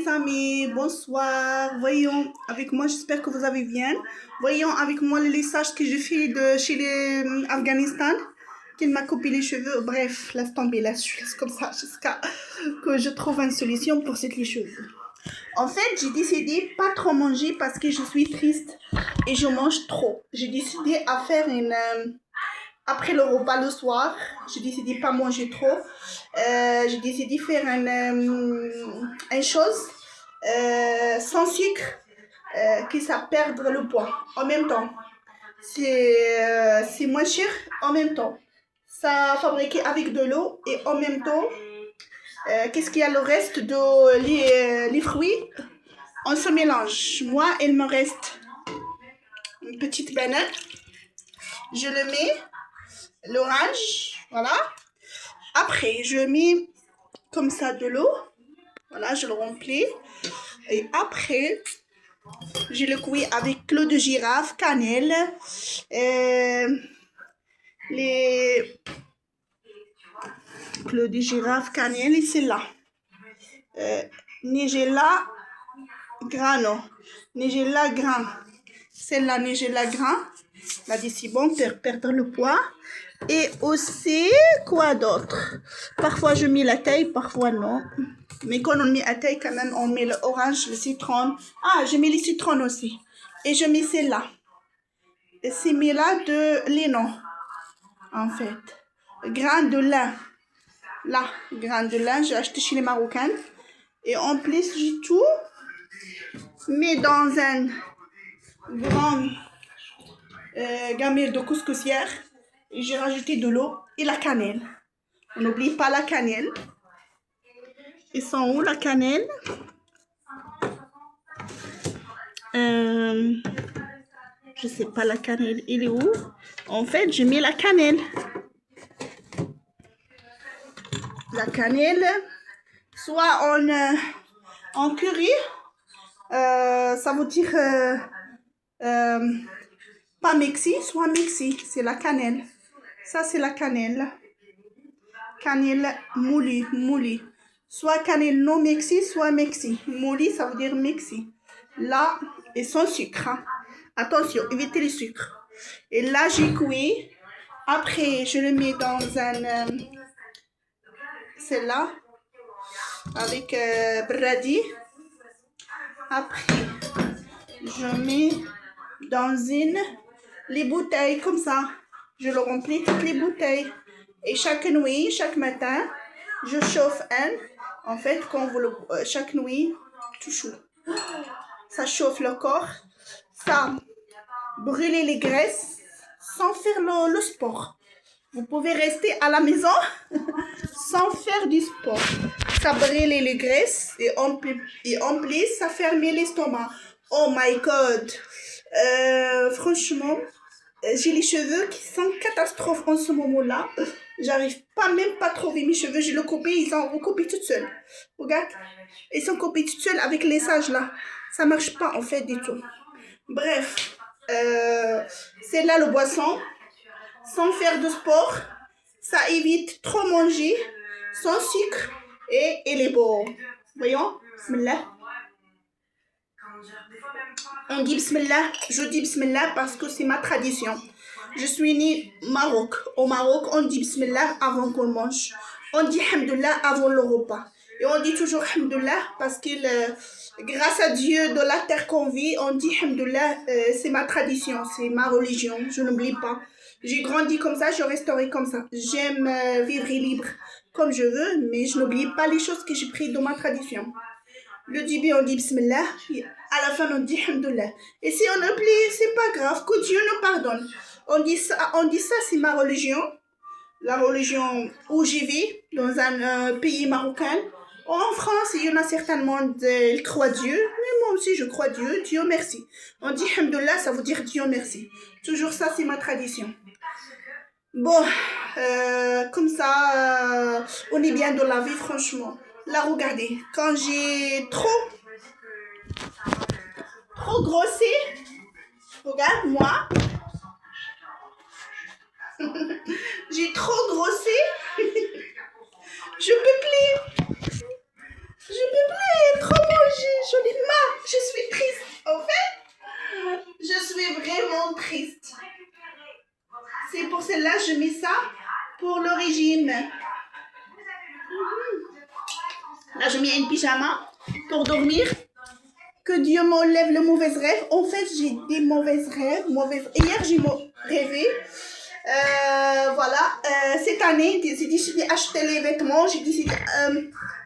amis, bonsoir. Voyons avec moi, j'espère que vous allez bien. Voyons avec moi le lissage que j'ai fait de chez les Afghanistan, qu'il m'a coupé les cheveux. Bref, laisse tomber, je laisse comme ça jusqu'à que je trouve une solution pour cette les cheveux. En fait, j'ai décidé pas trop manger parce que je suis triste et je mange trop. J'ai décidé à faire une... après le repas le soir, j'ai décidé pas manger trop. J'ai décidé faire une chose sans sucre qui ça perdre le poids en même temps. C'est moins cher en même temps. Ça fabriqué avec de l'eau et en même temps, qu'est-ce qu'il y a le reste de les fruits? On se mélange. Moi, il me reste une petite banane. Je le mets, l'orange, voilà. Après, je mets comme ça de l'eau. Voilà, je le remplis. Et après, je le cuis avec clou de girafe, cannelle, les clous de girafe, cannelle, et c'est là. Nigella grano, Nigella grain. Celle-là, Nigella grain. Là, d'ici, bon, pour perdre le poids. Et aussi, quoi d'autre? Parfois, je mets la taille, parfois non. Mais quand on met la taille, quand même, on met l'orange, le citron. Ah, je mets les citrons aussi. Et je mets celle-là. Et c'est mis là de lino, en fait. Grain de lin. Là, grain de lin, j'ai acheté chez les Marocains. Et en plus, j'ai tout mis dans un grand gamelle de couscoussière. Et j'ai rajouté de l'eau et la cannelle. On n'oublie pas la cannelle. Ils sont où la cannelle? Je sais pas la cannelle, il est où? En fait, j'ai mis la cannelle. La cannelle, soit en curry, ça veut dire pas mixi, soit mixi, c'est la cannelle. Ça, c'est la cannelle. Cannelle mouli. Soit cannelle non mixi, soit mixi. Mouli, ça veut dire mixi. Là, et sans sucre. Hein. Attention, évitez le sucre. Et là, j'ai cuit. Après, je le mets dans un... celle-là. Avec bradi. Après, je mets dans les bouteilles comme ça. Je le remplis toutes les bouteilles. Et chaque nuit, chaque matin, je chauffe un. En fait, quand vous chaque nuit, tout chaud. Ça chauffe le corps. Ça brûle les graisses sans faire le sport. Vous pouvez rester à la maison sans faire du sport. Ça brûle les graisses et en plus, ça ferme l'estomac. Oh my God! Franchement, j'ai les cheveux qui sont catastrophes en ce moment-là. J'arrive même pas à trouver mes cheveux. Je les coupé, ils sont recoupés toutes seules. Regarde, ils sont coupés toutes seules avec les sages là. Ça marche pas en fait du tout. Bref, c'est là le boisson. Sans faire de sport, ça évite trop manger, sans sucre et il est beau. Voyons, bismillah. On dit bismillah, je dis bismillah parce que c'est ma tradition. Je suis née au Maroc. Au Maroc, on dit bismillah avant qu'on mange. On dit hamdullah avant le repas. Et on dit toujours hamdullah parce que grâce à Dieu de la terre qu'on vit, on dit hamdullah, c'est ma tradition, c'est ma religion, je n'oublie pas. J'ai grandi comme ça, je resterai comme ça. J'aime vivre libre comme je veux, mais je n'oublie pas les choses que j'ai prises dans ma tradition. Le début, on dit bismillah, et à la fin, on dit hamdullah. Et si on oublie, c'est pas grave, que Dieu nous pardonne. On dit ça, c'est ma religion, la religion où j'y vis, dans un pays marocain. En France, il y en a certainement, ils croient Dieu, mais moi aussi je crois Dieu, Dieu merci. On dit hamdullah, ça veut dire Dieu merci. Toujours ça, c'est ma tradition. Bon, comme ça, on est bien dans la vie, franchement. Là, regardez, quand j'ai trop grossé, regarde, moi, j'ai trop grossé, je peux plus trop manger. je mets ça pour le régime. Là, je mets un pyjama pour dormir. Que Dieu m'enlève le mauvais rêve. En fait, j'ai des mauvais rêves. Hier, j'ai rêvé. Voilà. Cette année, j'ai décidé d'acheter les vêtements. J'ai décidé...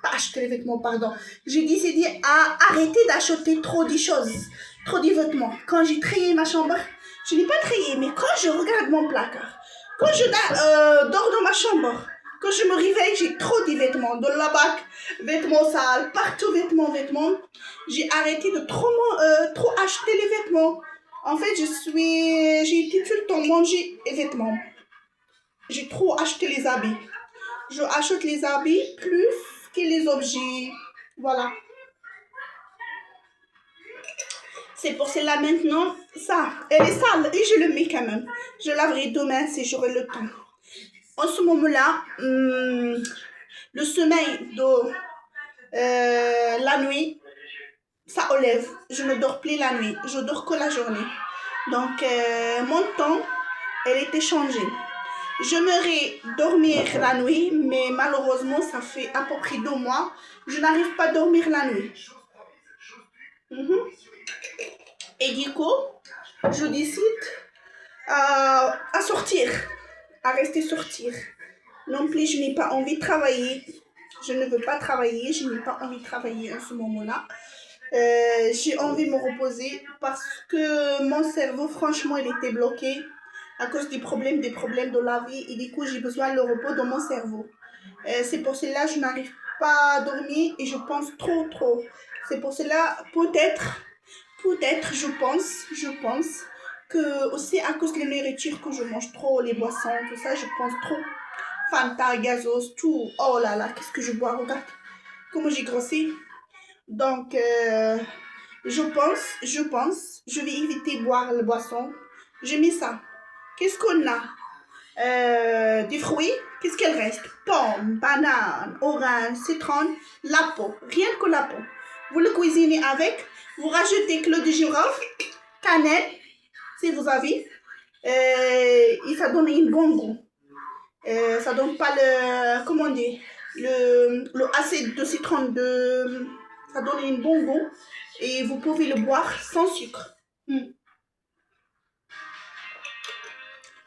pas acheter les vêtements, pardon. J'ai décidé à arrêter d'acheter trop de choses. Trop de vêtements. Quand j'ai trié ma chambre, je n'ai pas trié, mais quand je regarde mon placard, quand je dors dans ma chambre, quand je me réveille, j'ai trop de vêtements. De la bac, vêtements sales, partout vêtements. J'ai arrêté de trop acheter les vêtements. En fait, j'ai été tout le temps manger les vêtements. J'ai trop acheté les habits. Je achète les habits plus que les objets. Voilà. C'est pour cela maintenant, ça, elle est sale et je le mets quand même. Je laverai demain si j'aurai le temps. En ce moment-là, le sommeil de la nuit, ça enlève. Je ne dors plus la nuit, je dors que la journée. Donc, mon temps, elle était changée. J'aimerais dormir la nuit, mais malheureusement, ça fait à peu près 2 mois. Je n'arrive pas à dormir la nuit. Et du coup, je décide à sortir, à rester sortir. Non plus, je n'ai pas envie de travailler. Je ne veux pas travailler, je n'ai pas envie de travailler en ce moment-là. J'ai envie de me reposer parce que mon cerveau, franchement, il était bloqué à cause des problèmes de la vie. Et du coup, j'ai besoin de repos dans mon cerveau. C'est pour cela que je n'arrive pas à dormir et je pense trop. C'est pour cela, peut-être, je pense que aussi à cause de la nourriture que je mange trop, les boissons, tout ça, je pense trop. Fanta, gazos, tout. Oh là là, qu'est-ce que je bois, regarde comment j'ai grossi. Donc, je pense, je vais éviter de boire la boisson. Je mets ça. Qu'est-ce qu'on a? Des fruits, qu'est-ce qu'il reste? Pommes, bananes, oranges, citron, la peau, rien que la peau. Vous le cuisinez avec, vous rajoutez clou de girofle, cannelle, si vous avez, et ça donne un bon goût. Ça donne pas le, comment dire, le acide de citron, ça donne un bon goût et vous pouvez le boire sans sucre.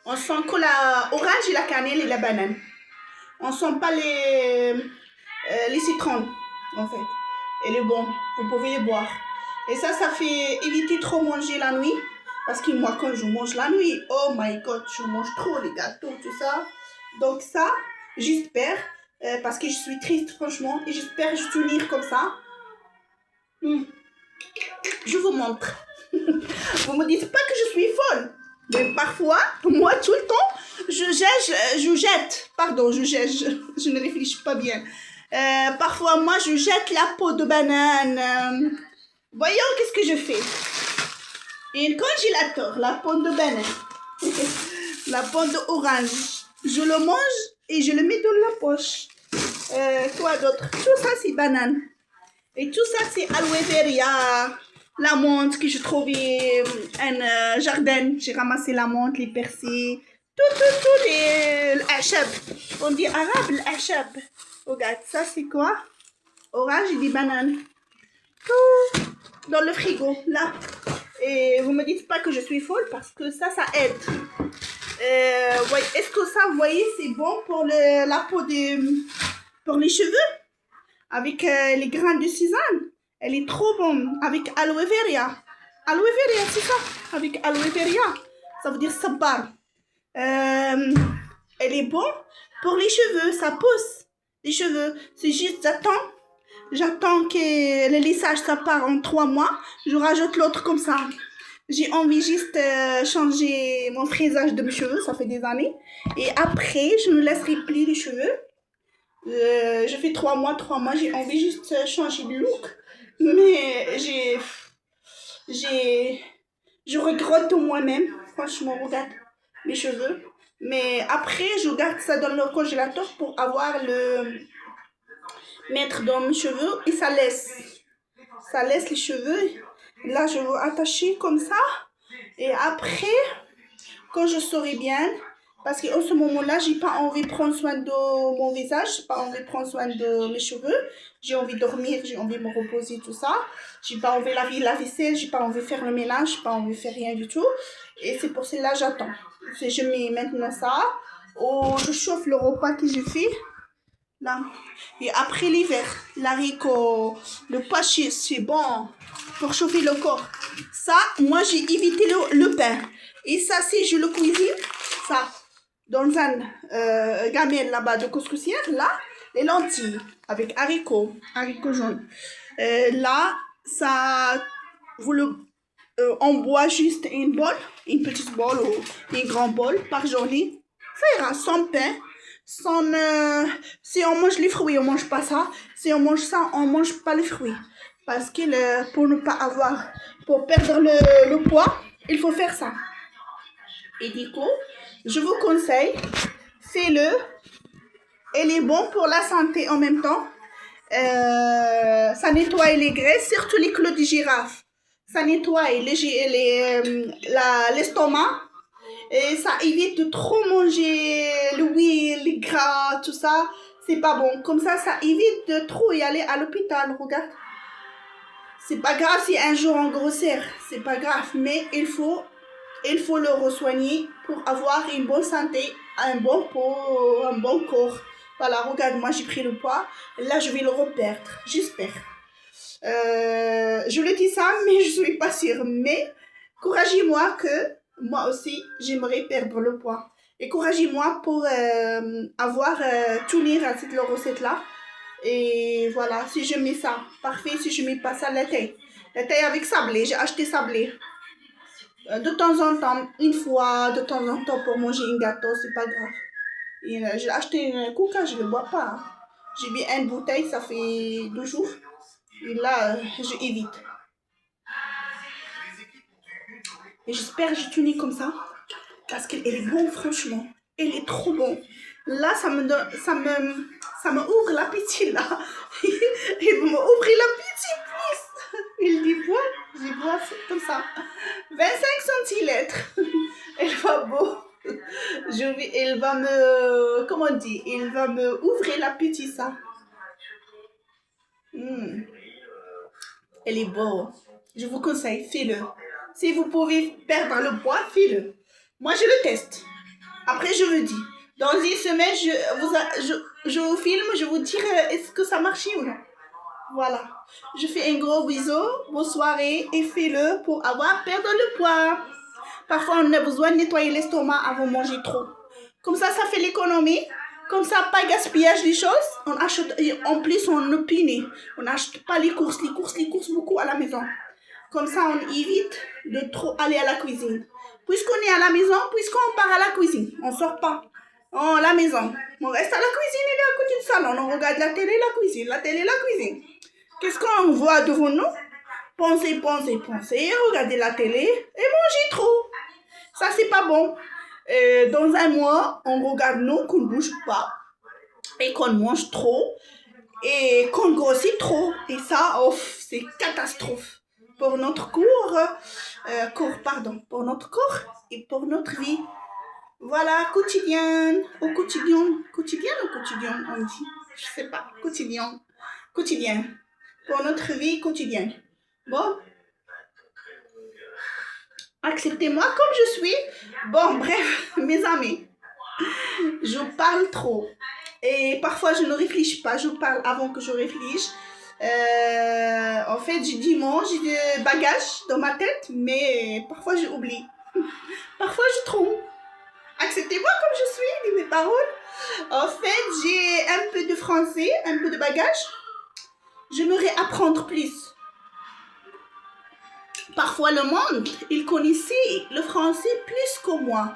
On sent que la orange et la cannelle et la banane. On sent pas les citrons, en fait. Et le bon, vous pouvez les boire. Et ça fait éviter trop manger la nuit. Parce que moi, quand je mange la nuit, oh my god, je mange trop les gâteaux, tout ça. Donc ça, j'espère, parce que je suis triste, franchement, et j'espère je tenir comme ça. Je vous montre. Vous me dites pas que je suis folle. Mais parfois, moi, tout le temps, je ne réfléchis pas bien. Parfois, moi, je jette la peau de banane. Voyons qu'est-ce que je fais. Et congélateur, la peau de banane, la peau d'orange. Je le mange et je le mets dans la poche. Quoi d'autre? Tout ça, c'est banane. Et tout ça, c'est aloe vera. La menthe que je trouvais un jardin. J'ai ramassé la menthe, les persils, tout les l'achab. On dit arabe l'achab. Regarde, ça c'est quoi? Orange et des bananes. Tout dans le frigo, là. Et vous me dites pas que je suis folle parce que ça aide. Est-ce que ça, vous voyez, c'est bon pour la peau pour les cheveux? Avec les grains de sésame. Elle est trop bonne avec aloe vera. Aloe vera, c'est ça. Avec aloe vera. Ça veut dire sabar. Elle est bonne pour les cheveux. Ça pousse les cheveux. C'est juste, j'attends que le lissage ça part en 3 mois. Je rajoute l'autre comme ça. J'ai envie juste changer mon frisage de mes cheveux. Ça fait des années. Et après, je ne laisserai plus les cheveux. Je fais 3 mois, j'ai envie juste de changer de look. Mais je regrette moi-même, franchement, regarde mes cheveux. Mais après, je garde ça dans le congélateur pour mettre dans mes cheveux et ça laisse les cheveux. Là, je vais attacher comme ça. Et après, quand je serai bien, Parce qu'en ce moment-là, j'ai pas envie de prendre soin de mon visage, j'ai pas envie de prendre soin de mes cheveux. J'ai envie de dormir, j'ai envie de me reposer, tout ça. J'ai pas envie de laver la vaisselle, j'ai pas envie de faire le ménage, j'ai pas envie de faire rien du tout. Et c'est pour cela que j'attends. Je mets maintenant ça. Oh, je chauffe le repas que j'ai fait. Là. Et après l'hiver, l'haricot, le pois chiche, c'est bon pour chauffer le corps. Ça, moi, j'ai évité le pain. Et ça, si je le cuisine, ça, dans un gamelle là-bas de couscoussière, là, les lentilles avec haricots jaunes. Là, ça, vous le, on boit juste une petite bol ou une grande bol par journée. Ça ira sans pain. Si on mange les fruits, on mange pas ça. Si on mange ça, on mange pas les fruits. Parce que pour ne pas avoir, pour perdre le poids, il faut faire ça. Et du coup, je vous conseille, fais-le. Elle est bon pour la santé en même temps. Ça nettoie les graisses, surtout les clous de girafe. Ça nettoie l'estomac. Et ça évite de trop manger l'huile, les gras, tout ça. C'est pas bon. Comme ça évite de trop y aller à l'hôpital. Regarde. C'est pas grave si un jour on grossir. C'est pas grave. Mais il faut le re-soigner pour avoir une bonne santé, un bon corps. Voilà, regarde, moi j'ai pris le poids. Là, je vais le reperdre. J'espère. Je le dis ça, mais je suis pas sûre. Mais encouragez-moi que moi aussi, j'aimerais perdre le poids. Encouragez-moi pour tenir à cette recette-là. Et voilà, si je mets ça, parfait. Si je mets pas ça, la taille. La taille avec sablé, j'ai acheté sablé. De temps en temps, une fois, de temps en temps pour manger un gâteau, c'est pas grave. J'ai acheté un coca, je ne le bois pas. Hein. J'ai mis une bouteille, ça fait 2 jours. Et là, je évite. Et j'espère que je tenais comme ça. Parce qu'elle est bonne, franchement. Elle est trop bonne. Là, ça me ouvre l'appétit, là. Il me ouvre l'appétit, plus. Il dit, je bois comme ça. 25 centilitres. Elle va beau. Elle va me, comment on dit, elle va me ouvrir l'appétit, ça. Elle est bonne. Je vous conseille, faites-le. Si vous pouvez perdre le poids, faites-le. Moi, je le teste. Après, je vous dis. Dans une semaine, je vous filme, je vous dirai est-ce que ça marche ou non. Voilà. Je fais un gros bisou. Bonne soirée et fais-le pour perdre le poids. Parfois, on a besoin de nettoyer l'estomac avant de manger trop. Comme ça fait l'économie. Comme ça, pas gaspillage des choses. On achète, en plus, on ne punit. On n'achète pas les courses beaucoup à la maison. Comme ça, on évite de trop aller à la cuisine. Puisqu'on est à la maison, puisqu'on part à la cuisine, on ne sort pas. Oh, la maison. On reste à la cuisine et à côté du salon. On regarde la télé, la cuisine. La télé, la cuisine. Qu'est-ce qu'on voit devant nous? Pensez. Regardez la télé et mangez trop. Ça, c'est pas bon. Dans un mois, on regarde nous qu'on ne bouge pas et qu'on mange trop et qu'on grossit trop. Et ça, c'est catastrophe pour notre pour notre corps et pour notre vie. Voilà, quotidien, on dit, je sais pas, quotidien, pour notre vie quotidienne. Bon, acceptez-moi comme je suis. Bon, bref, mes amis, je parle trop. Et parfois, je ne réfléchis pas. Je parle avant que je réfléchisse. En fait, j'ai des bagages dans ma tête, mais parfois, j'oublie. Parfois, je trompe. Acceptez-moi comme je suis, mes paroles. En fait, j'ai un peu de français, un peu de bagages. J'aimerais apprendre plus. Parfois, le monde, il connaissait le français plus que moi.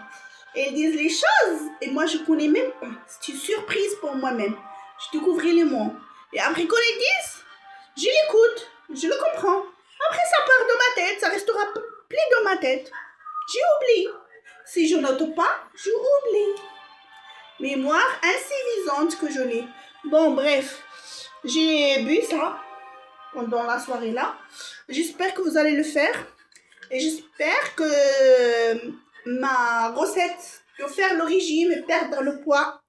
Ils disent les choses et moi, je ne connais même pas. C'est une surprise pour moi-même. Je découvrais les mots. Et après qu'on les dise, je l'écoute, je le comprends. Après, ça part de ma tête, ça restera plus dans ma tête. J'ai oublié. Si je note pas, j'oublie. Mémoire insuffisante que je l'ai. Bon, bref, j'ai bu ça pendant la soirée là. J'espère que vous allez le faire. Et j'espère que ma recette de faire le régime et perdre le poids.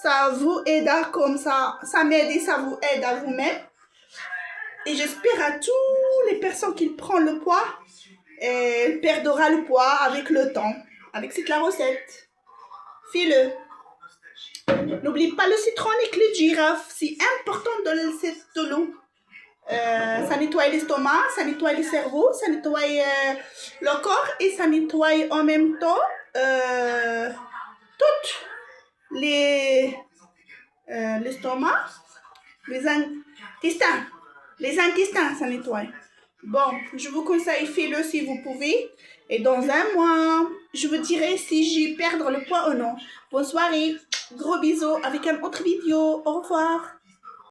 Ça vous aidera comme ça. Ça m'aide et ça vous aide à vous-même. Et j'espère à toutes les personnes qui prennent le poids, elles perdront le poids avec le temps. Avec cette la recette. Fais-le. N'oublie pas le citron et le girafe. C'est important de l'eau. Ça nettoie l'estomac, ça nettoie le cerveau, ça nettoie le corps et ça nettoie en même temps toutes l'estomac, les intestins. Les intestins, ça nettoie. Bon, je vous conseille, faites-le si vous pouvez. Et dans un mois, je vous dirai si j'ai perdre le poids ou non. Bonne soirée, gros bisous avec une autre vidéo. Au revoir.